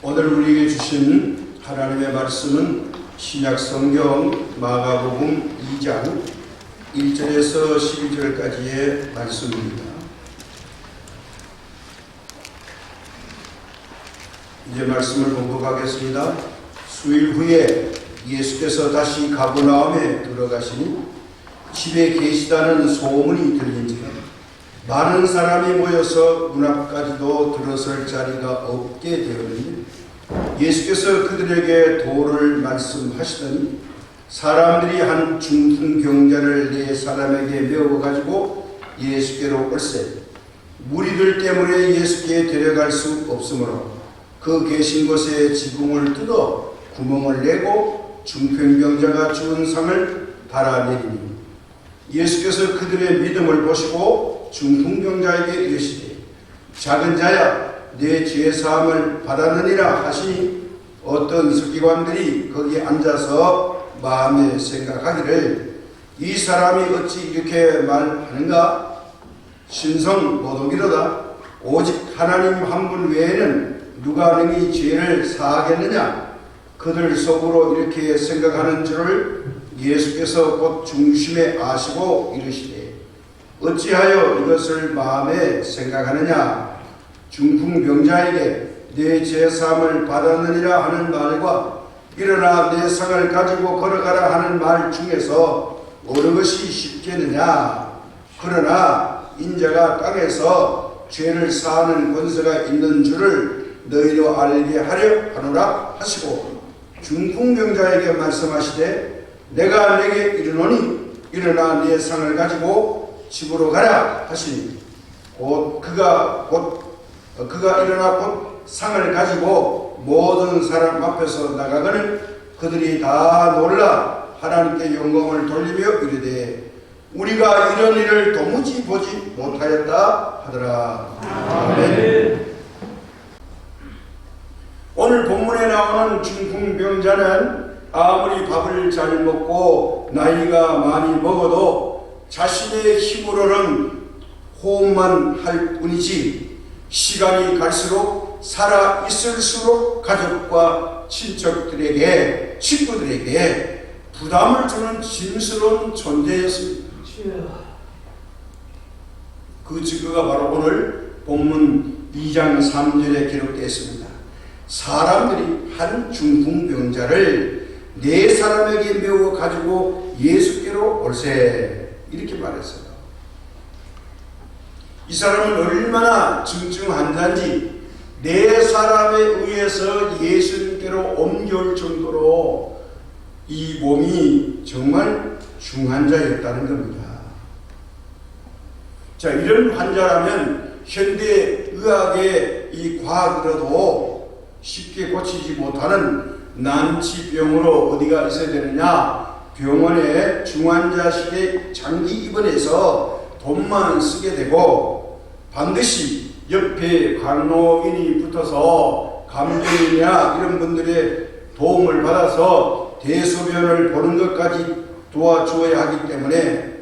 오늘 우리에게 주신 하나님의 말씀은 신약성경 마가복음 2장 1절에서 12절까지의 말씀입니다. 이제 말씀을 공독하겠습니다. 수일 후에 예수께서 다시 가버나움에 들어가시니 집에 계시다는 소문이 들린지라 많은 사람이 모여서 문 앞까지도 들어설 자리가 없게 되었느니 예수께서 그들에게 도를 말씀하시더니 사람들이 한 중풍병자를 네 사람에게 메워가지고 예수께로 올세 무리들 때문에 예수께 데려갈 수 없으므로 그 계신 곳에 지붕을 뜯어 구멍을 내고 중풍병자가 죽은 상을 달아내리니 예수께서 그들의 믿음을 보시고 중풍병자에게 이르시되 작은 자야 내 죄사함을 받았느니라 하시니 어떤 서기관들이 거기 앉아서 마음에 생각하기를 이 사람이 어찌 이렇게 말하는가 신성 모독이로다 오직 하나님 한 분 외에는 누가 능히 죄를 사하겠느냐 그들 속으로 이렇게 생각하는 줄을 예수께서 곧 중심에 아시고 이르시되 어찌하여 이것을 마음에 생각하느냐 중풍병자에게 내 죄사함을 받았느니라 하는 말과 일어나 내 상을 가지고 걸어가라 하는 말 중에서 어느 것이 쉽겠느냐 그러나 인자가 땅에서 죄를 사하는 권세가 있는 줄을 너희로 알게 하려 하노라 하시고 중풍병자에게 말씀하시되 내가 내게 이르노니 일어나 네 상을 가지고 집으로 가라 하시니 그가 일어나 곧 상을 가지고 모든 사람 앞에서 나가거늘 그들이 다 놀라 하나님께 영광을 돌리며 이르되 우리가 이런 일을 도무지 보지 못하였다 하더라. 아멘. 오늘 본문에 나오는 중풍병자는 아무리 밥을 잘 먹고 나이가 많이 먹어도 자신의 힘으로는 호흡만 할 뿐이지 시간이 갈수록 살아 있을수록 가족과 친척들에게 친구들에게 부담을 주는 짐스러운 존재였습니다. 그 증거가 바로 오늘 본문 2장 3절에 기록되어 있습니다. 사람들이 한 중풍병자를 네 사람에게 메워 가지고 예수께로 올세 이렇게 말했어요. 이 사람은 얼마나 중증 환자인지 네 사람에 의해서 예수님께로 옮겨올 정도로 이 몸이 정말 중환자였다는 겁니다. 자, 이런 환자라면 현대 의학의 이 과학으로도 쉽게 고치지 못하는 난치병으로 어디가 있어야 되느냐 병원에 중환자실에 장기 입원해서 돈만 쓰게 되고 반드시 옆에 간호인이 붙어서 감독이나 이런 분들의 도움을 받아서 대소변을 보는 것까지 도와주어야 하기 때문에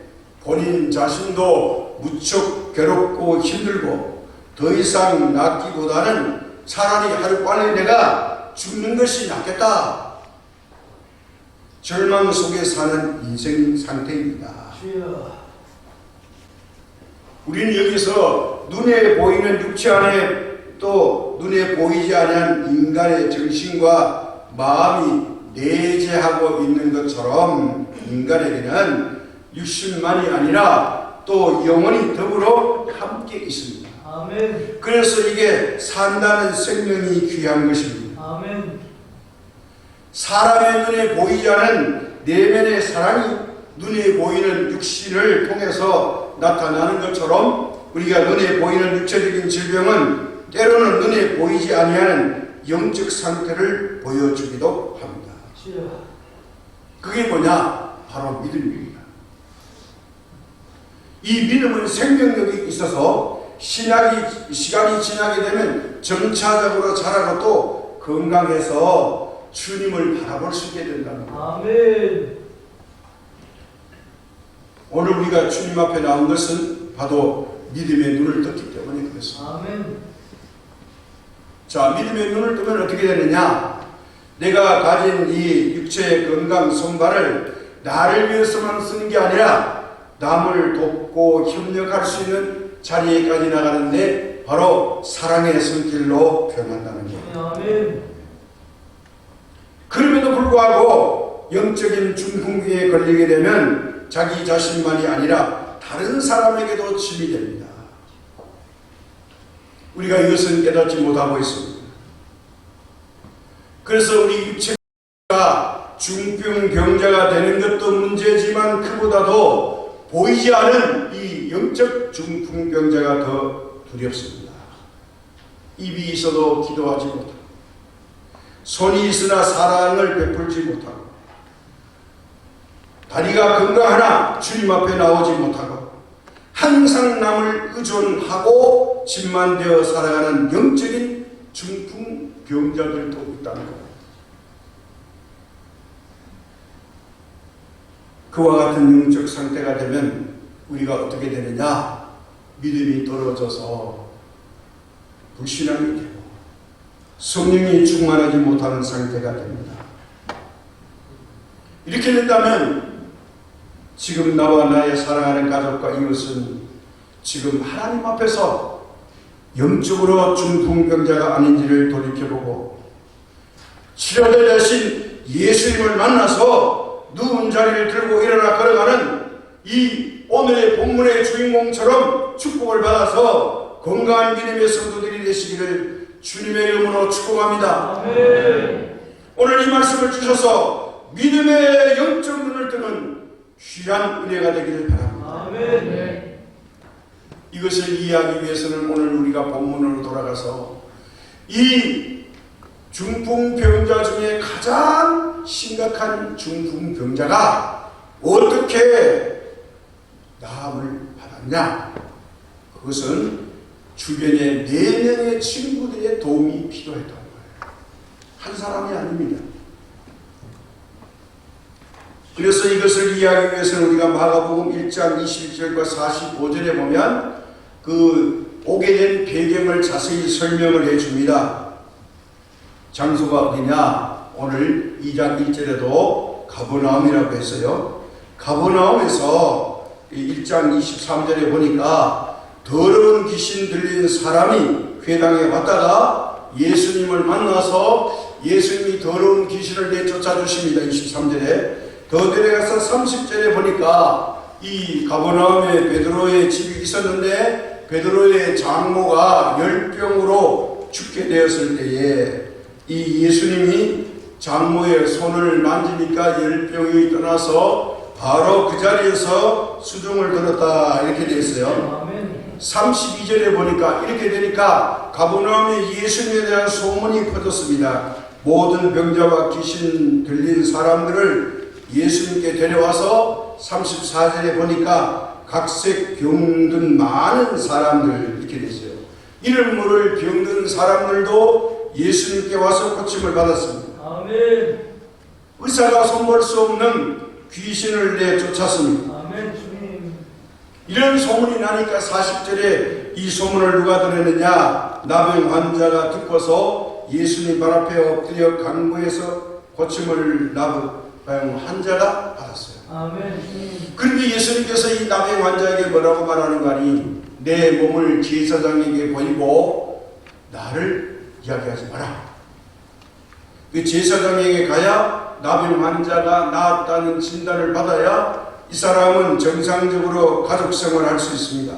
본인 자신도 무척 괴롭고 힘들고 더 이상 낫기보다는 차라리 하루빨리 내가 죽는 것이 낫겠다. 절망 속에 사는 인생 상태입니다. 우리는 여기서 눈에 보이는 육체 안에 또 눈에 보이지 않는 인간의 정신과 마음이 내재하고 있는 것처럼 인간에게는 육신만이 아니라 또 영혼이 더불어 함께 있습니다. 아멘. 그래서 이게 산다는 생명이 귀한 것입니다. 아멘. 사람의 눈에 보이지 않은 내면의 사랑이 눈에 보이는 육신을 통해서 나타나는 것처럼 우리가 눈에 보이는 육체적인 질병은 때로는 눈에 보이지 아니하는 영적 상태를 보여주기도 합니다. 그게 뭐냐? 바로 믿음입니다. 이 믿음은 생명력이 있어서 시간이 지나게 되면 점차적으로 자라고 또 건강해서 주님을 바라볼 수 있게 된답니다. 아멘. 오늘 우리가 주님 앞에 나온 것은 바로 믿음의 눈을 떴기 때문에 그렇습니다. 아멘. 자, 믿음의 눈을 뜨면 어떻게 되느냐? 내가 가진 이 육체의 건강 손발을 나를 위해서만 쓰는 게 아니라 남을 돕고 협력할 수 있는 자리에까지 나가는데 바로 사랑의 손길로 표현한다는 거예요. 아멘. 그럼에도 불구하고 영적인 중풍기에 걸리게 되면 자기 자신만이 아니라 다른 사람에게도 짐이 됩니다. 우리가 이것은 깨닫지 못하고 있습니다. 그래서 우리 육체가 중풍병자가 되는 것도 문제지만 그보다도 보이지 않은 이 영적 중풍병자가 더 두렵습니다. 입이 있어도 기도하지 못하고 손이 있으나 사랑을 베풀지 못하고 다리가 건강하나 주님 앞에 나오지 못하고 항상 남을 의존하고 짐만 되어 살아가는 영적인 중풍병자들도 있다는 것. 그와 같은 영적 상태가 되면 우리가 어떻게 되느냐? 믿음이 떨어져서 불신앙이 되고 성령이 충만하지 못하는 상태가 됩니다. 이렇게 된다면 지금 나와 나의 사랑하는 가족과 이웃은 지금 하나님 앞에서 영적으로 중풍병자가 아닌지를 돌이켜보고 치료대 대신 예수님을 만나서 누운 자리를 들고 일어나 걸어가는 이 오늘의 본문의 주인공처럼 축복을 받아서 건강한 믿음의 성도들이 되시기를 주님의 이름으로 축복합니다. 아멘. 오늘 이 말씀을 주셔서 믿음의 영적 눈을 뜨는 귀한 은혜가 되기를 바랍니다. 아멘. 이것을 이해하기 위해서는 오늘 우리가 본문으로 돌아가서 이 중풍병자 중에 가장 심각한 중풍병자가 어떻게 나음을 받았냐? 그것은 주변의 4명의 친구들의 도움이 필요했던 거예요. 한 사람이 아닙니다. 그래서 이것을 이해하기 위해서는 우리가 마가복음 1장 21절과 45절에 보면 그 오게 된 배경을 자세히 설명을 해줍니다. 장소가 어디냐? 오늘 2장 1절에도 가버나움이라고 했어요. 가버나움에서 1장 23절에 보니까 더러운 귀신 들린 사람이 회당에 왔다가 예수님을 만나서 예수님이 더러운 귀신을 내쫓아 주십니다. 23절에 더 내려가서 30절에 보니까 이 가버나움에 베드로의 집이 있었는데 베드로의 장모가 열병으로 죽게 되었을 때에 이 예수님이 장모의 손을 만지니까 열병이 떠나서 바로 그 자리에서 수종을 들었다 이렇게 되어 있어요. 32절에 보니까 이렇게 되니까 가버나움에 예수님에 대한 소문이 퍼졌습니다. 모든 병자와 귀신 들린 사람들을 예수님께 데려와서 34절에 보니까 각색 병든 많은 사람들 이렇게 됐어요. 이름 모를 병든 사람들도 예수님께 와서 고침을 받았습니다. 아멘. 의사가 손볼 수 없는 귀신을 내쫓았습니다. 아멘. 주님. 이런 소문이 나니까 40절에 이 소문을 누가 들었느냐? 나병 환자가 듣고서 예수님 발 앞에 엎드려 간구해서 고침을 나병 환자가 받았어요. 아멘. 그런데 예수님께서 이 나병 환자에게 뭐라고 말하는 거 아니? 내 몸을 제사장에게 보이고 나를 이야기하지 마라. 그 제사장에게 가야 나병 환자가 나았다는 진단을 받아야 이 사람은 정상적으로 가족 생활을 할 수 있습니다.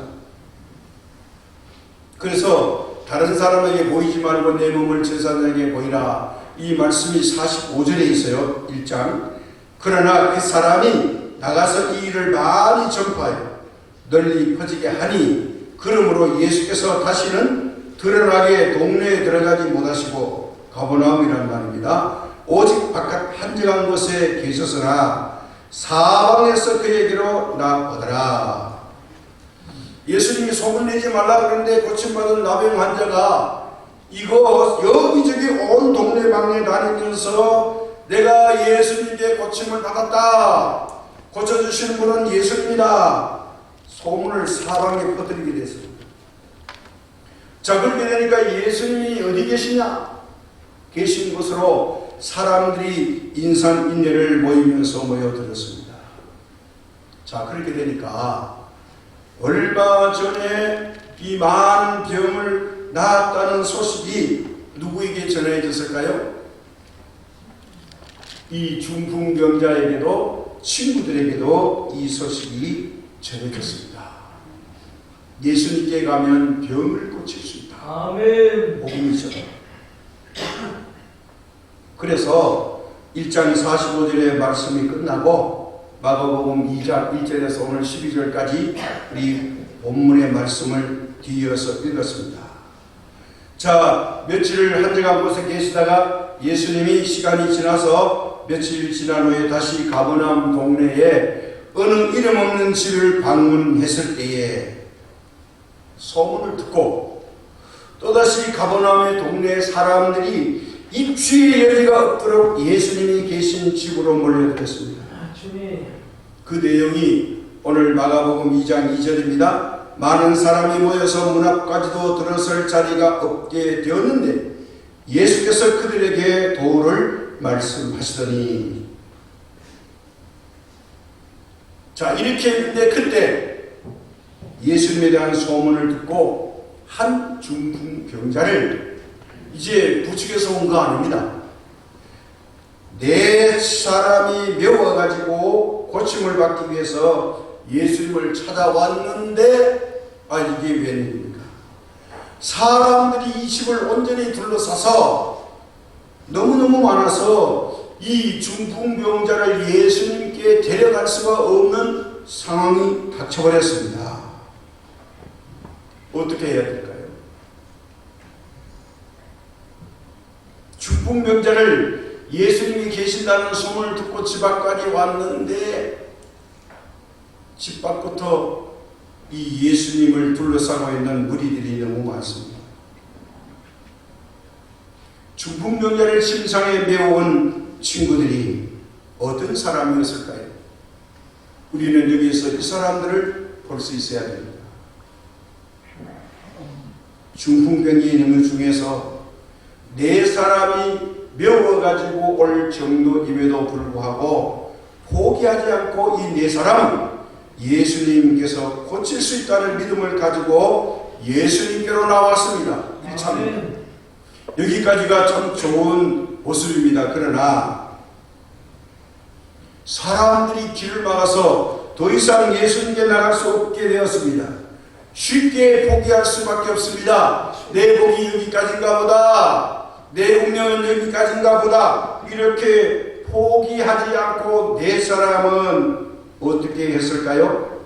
그래서 다른 사람에게 보이지 말고 내 몸을 제사장에게 보이라. 이 말씀이 45절에 있어요. 1장. 그러나 그 사람이 나가서 이 일을 많이 전파하여 널리 퍼지게 하니 그러므로 예수께서 다시는 드러나게 동네에 들어가지 못하시고 가버나움이란 말입니다. 오직 바깥 한적한 곳에 계셨으나 사방에서 그에게로 나오더라. 예수님이 소문내지 말라 그러는데 고침받은 나병 환자가 이거 여기저기 온 동네 방네 다니면서 내가 예수님께 고침을 받았다. 고쳐주시는 분은 예수님이다. 소문을 사방에 퍼뜨리게 됐습니다. 자, 그렇게 되니까 예수님이 어디 계시냐? 계신 곳으로 사람들이 인산인해를 모이면서 모여들었습니다. 자, 그렇게 되니까 얼마 전에 이 많은 병을 나았다는 소식이 누구에게 전해졌을까요? 이 중풍병자에게도 친구들에게도 이 소식이 전해졌습니다. 예수님께 가면 병을 고칠 수 있다. 아멘. 복음이죠. 그래서 1장 45절의 말씀이 끝나고 마가복음 2장 1절에서 오늘 12절까지 우리 본문의 말씀을 뒤이어서 읽었습니다. 자, 며칠을 한적한 곳에 계시다가 예수님이 시간이 지나서 며칠 지난 후에 다시 가버나움 동네에 어느 이름 없는 집을 방문했을 때에 소문을 듣고 또다시 가버나움의 동네 사람들이 입추의 여지가 없도록 예수님이 계신 집으로 몰려들었습니다. 주님. 그 내용이 오늘 마가복음 2장 2절입니다. 많은 사람이 모여서 문 앞까지도 들어설 자리가 없게 되었는데 예수께서 그들에게 도를 말씀하시더니, 자, 이렇게 했는데 그때 예수님에 대한 소문을 듣고 한 중풍병자를 이제 부축해서 온 거 아닙니다. 네 사람이 메워가지고 고침을 받기 위해서 예수님을 찾아왔는데, 이게 웬일입니까? 사람들이 이 집을 온전히 둘러싸서 너무너무 많아서 이 중풍병자를 예수님께 데려갈 수가 없는 상황이 닥쳐버렸습니다. 어떻게 해야 될까요? 중풍병자를 예수님이 계신다는 소문을 듣고 집 앞까지 왔는데 집 밖부터 이 예수님을 둘러싸고 있는 무리들이 너무 많습니다. 중풍병자를 침상에 메워온 친구들이 어떤 사람이었을까요? 우리는 여기에서 이 사람들을 볼 수 있어야 됩니다. 중풍병이 있는 것 중에서 네 사람이 메워가지고 올 정도임에도 불구하고 포기하지 않고 이 네 사람은 예수님께서 고칠 수 있다는 믿음을 가지고 예수님께로 나왔습니다. 1차입니다. 여기까지가 참 좋은 모습입니다. 그러나 사람들이 길을 막아서 더 이상 예수님께 나갈 수 없게 되었습니다. 쉽게 포기할 수밖에 없습니다. 내 복이 여기까지인가 보다, 내 운명은 여기까지인가 보다, 이렇게 포기하지 않고 네 사람은 어떻게 했을까요?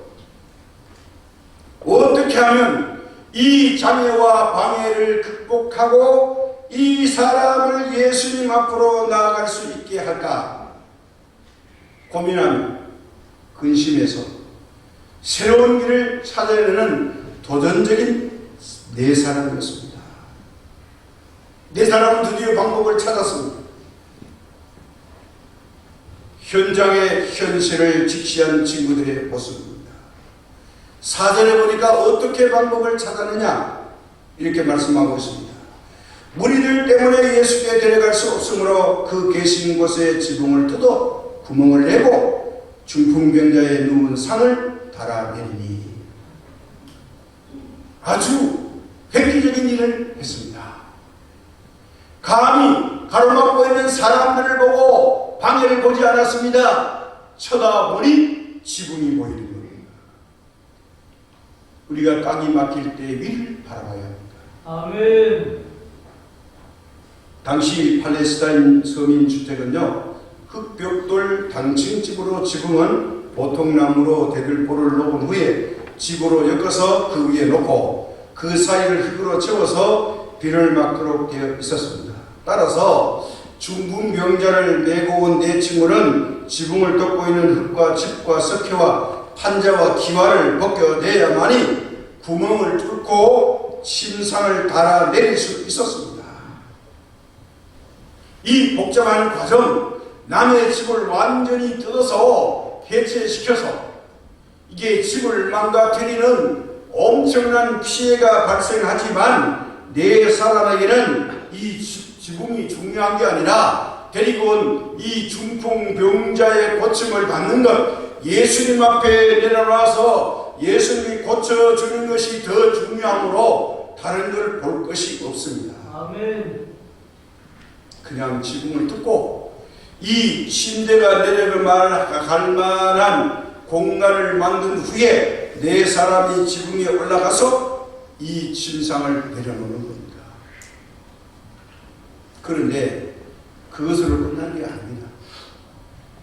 어떻게 하면 이 장애와 방해를 극복하고 이 사람을 예수님 앞으로 나아갈 수 있게 할까 고민하며 근심해서 새로운 길을 찾아내는 도전적인 네 사람이었습니다. 네 사람은 드디어 방법을 찾았습니다. 현장의 현실을 직시한 친구들의 모습입니다. 4절에 보니까 어떻게 방법을 찾았느냐 이렇게 말씀하고 있습니다. 무리들 때문에 예수께 데려갈 수 없으므로 그 계신 곳에 지붕을 뜯어 구멍을 내고 중풍병자의 누운 상을 달아내리니, 아주 획기적인 일을 했습니다. 감히 가로막고 있는 사람들을 보고 방해를 보지 않았습니다. 쳐다보니 지붕이 보이는 겁니다. 우리가 땅이 막힐 때 위를 바라봐야 합니다. 아멘. 당시 팔레스타인 서민 주택은요, 흙벽돌 단층집으로, 지붕은 보통 나무로 대들보를 놓은 후에 집으로 엮어서 그 위에 놓고 그 사이를 흙으로 채워서 비를 막도록 되어 있었습니다. 따라서 중풍병자를 메고 온 네 친구는 지붕을 덮고 있는 흙과 칩과 석회와 판자와 기와를 벗겨내야만이 구멍을 뚫고 침상을 달아내릴 수 있었습니다. 이 복잡한 과정, 남의 집을 완전히 뜯어서 해체시켜서 이게 집을 망가뜨리는 엄청난 피해가 발생하지만 네 사람에게는 이 지붕이 중요한 게 아니라 데리고 온 이 중풍병자의 고침을 받는 것, 예수님 앞에 내려놔서 예수님이 고쳐주는 것이 더 중요하므로 다른 걸 볼 것이 없습니다. 아멘. 그냥 지붕을 뜯고 이 침대가 내려갈 만한 공간을 만든 후에 네 사람이 지붕에 올라가서 이 침상을 내려놓는 겁니다. 그런데 그것으로 끝난 게 아닙니다.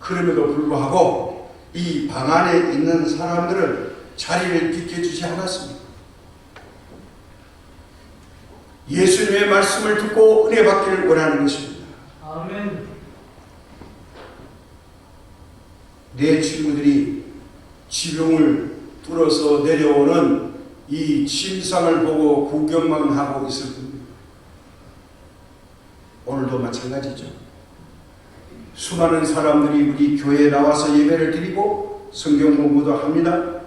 그럼에도 불구하고 이 방 안에 있는 사람들은 자리를 비켜주지 않았습니다. 예수님의 말씀을 듣고 은혜 받기를 원하는 것입니다. 아멘. 내 친구들이 지붕을 뚫어서 내려오는 이 침상을 보고 구경만 하고 있을 겁니다. 오늘도 마찬가지죠. 수많은 사람들이 우리 교회에 나와서 예배를 드리고 성경 공부도 합니다.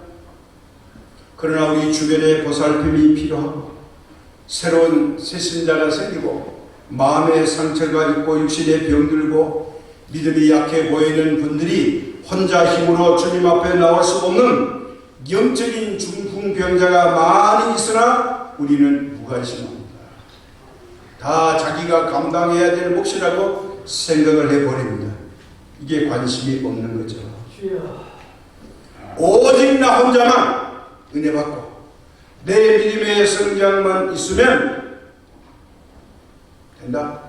그러나 우리 주변에 보살핌이 필요하고 새로운 새신자가 생기고 마음의 상처가 있고 육신의 병들고 믿음이 약해 보이는 분들이 혼자 힘으로 주님 앞에 나올 수 없는 영적인 중풍병자가 많이 있으나 우리는 무관심합니다. 다 자기가 감당해야 될 몫이라고 생각을 해버립니다. 이게 관심이 없는 거죠. 주여. 오직 나 혼자만 은혜 받고 내 믿음의 성장만 있으면 된다.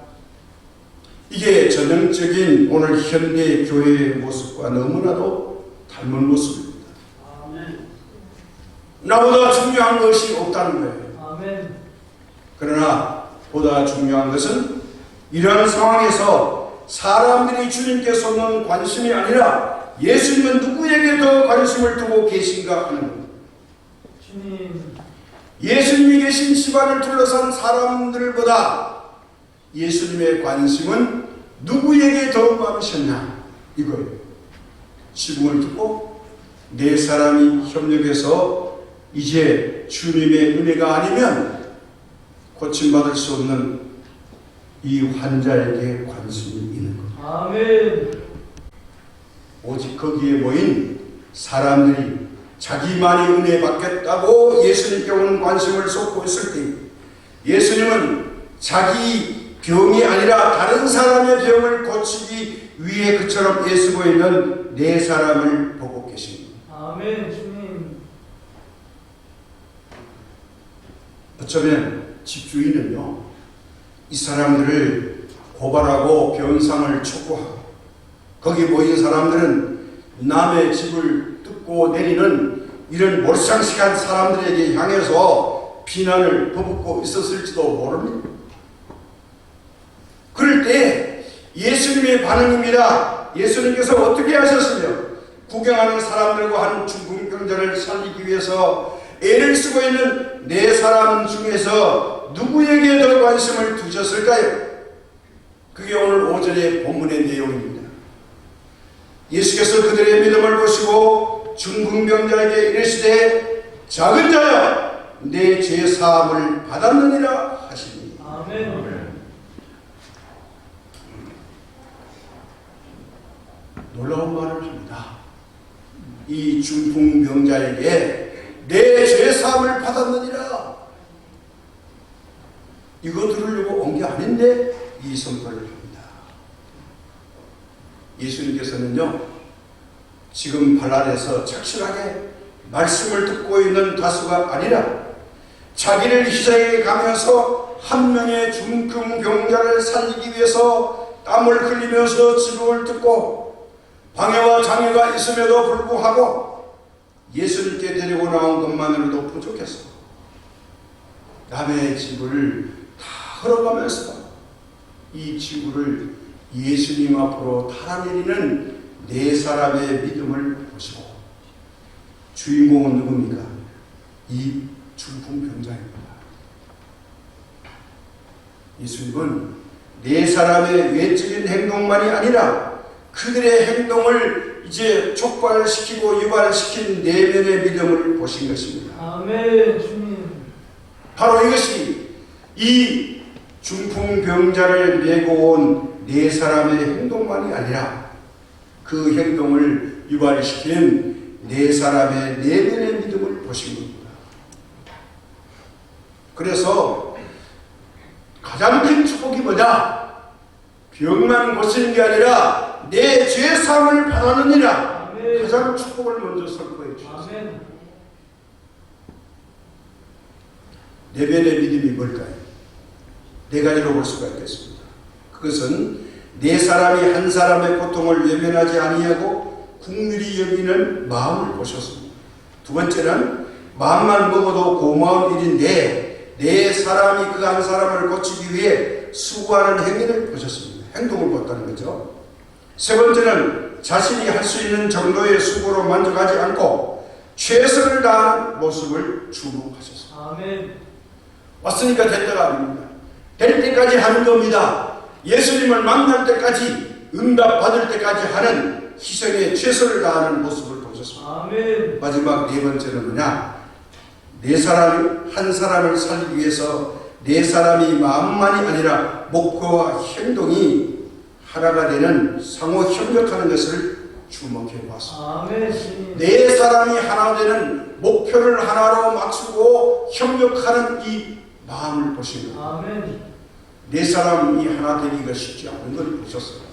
이게 전형적인 오늘 현대 교회의 모습과 너무나도 닮은 모습입니다. 아멘. 나보다 중요한 것이 없다는 거예요. 아멘. 그러나 보다 중요한 것은 이러한 상황에서 사람들이 주님께 쏟는 관심이 아니라 예수님은 누구에게 더 관심을 두고 계신가 하는 겁니다. 주님. 예수님이 계신 집안을 둘러싼 사람들보다 예수님의 관심은 누구에게 더 많으셨냐 이거예요. 지붕을 뜯고 네 사람이 협력해서 이제 주님의 은혜가 아니면 고침받을 수 없는 이 환자에게 관심이 있는 겁니다. 아멘. 오직 거기에 모인 사람들이 자기만이 은혜 받겠다고 예수님께 오는 관심을 쏟고 있을 때 예수님은 자기 병이 아니라 다른 사람의 병을 고치기 위해 그처럼 애쓰고 있는 네 사람을 보고 계십니다. 아멘. 주님. 어쩌면 집주인은요, 이 사람들을 고발하고 변상을 촉구하고 거기 모인 사람들은 남의 집을 뜯고 내리는 이런 몰상식한 사람들에게 향해서 비난을 퍼붓고 있었을지도 모릅니다. 그럴 때 예수님의 반응입니다. 예수님께서 어떻게 하셨으며 구경하는 사람들과 한 중풍병자를 살리기 위해서 애를 쓰고 있는 네 사람 중에서 누구에게 더 관심을 두셨을까요? 그게 오늘 오전의 본문의 내용입니다. 예수께서 그들의 믿음을 보시고 중풍병자에게 이르시되 작은 자여 내 죄 사함을 받았느니라 하시니. 아멘. 놀라운 말을 합니다. 이 중풍병자에게 내 죄 사함을 받았느니라. 이거 들으려고 온 게 아닌데 이 선포를 합니다. 예수님께서는요, 지금 발랄해서 착실하게 말씀을 듣고 있는 다수가 아니라 자기를 희생해 가면서 한 명의 중풍병자를 살리기 위해서 땀을 흘리면서 지붕을 뜯고 방해와 장애가 있음에도 불구하고 예수님께 데리고 나온 것만으로도 부족해서 남의 집을 다 흘러가면서 이 친구를 예수님 앞으로 달아내리는 네 사람의 믿음을 보시고, 주인공은 누굽니까? 이 중풍병자입니다. 예수님은 네 사람의 외적인 행동만이 아니라 그들의 행동을 이제 촉발시키고 유발시킨 내면의 믿음을 보신 것입니다. 아멘. 주님. 바로 이것이 이 중풍병자를 메고 온 네 사람의 행동만이 아니라 그 행동을 유발시키는 네 사람의 내면의 믿음을 보신 겁니다. 그래서 가장 큰 축복이 뭐냐? 병만 고치는 게 아니라 내 죄사함을 받아느니라. 아멘. 가장 축복을 먼저 선포해 주셨어요. 아멘. 내면의 믿음이 뭘까요? 네 가지로 볼 수가 있겠습니다. 그것은 네 사람이 한 사람의 고통을 외면하지 아니하고 긍휼히 여기는 마음을 보셨습니다. 두 번째는 마음만 먹어도 고마운 일인데 네 사람이 그 한 사람을 고치기 위해 수고하는 행위를 보셨습니다. 행동을 봤다는 거죠. 세 번째는 자신이 할 수 있는 정도의 수고로 만족하지 않고 최선을 다하는 모습을 주목하셨습니다. 아멘. 왔으니까 될 때가 아닙니다. 될 때까지 하는 겁니다. 예수님을 만날 때까지, 응답 받을 때까지 하는 희생에 최선을 다하는 모습을 보셨습니다. 아멘. 마지막 네 번째는 뭐냐? 네 사람이 한 사람을 살리기 위해서 네 사람이 마음만이 아니라 목표와 행동이 하나가 되는 상호 협력하는 것을 주목해 보았습니다. 아멘. 주님. 네 사람이 하나 되는 목표를 하나로 맞추고 협력하는 이 마음을 보시는 거예요. 아멘. 네 사람이 하나 되기가 쉽지 않은 걸 보셨어요.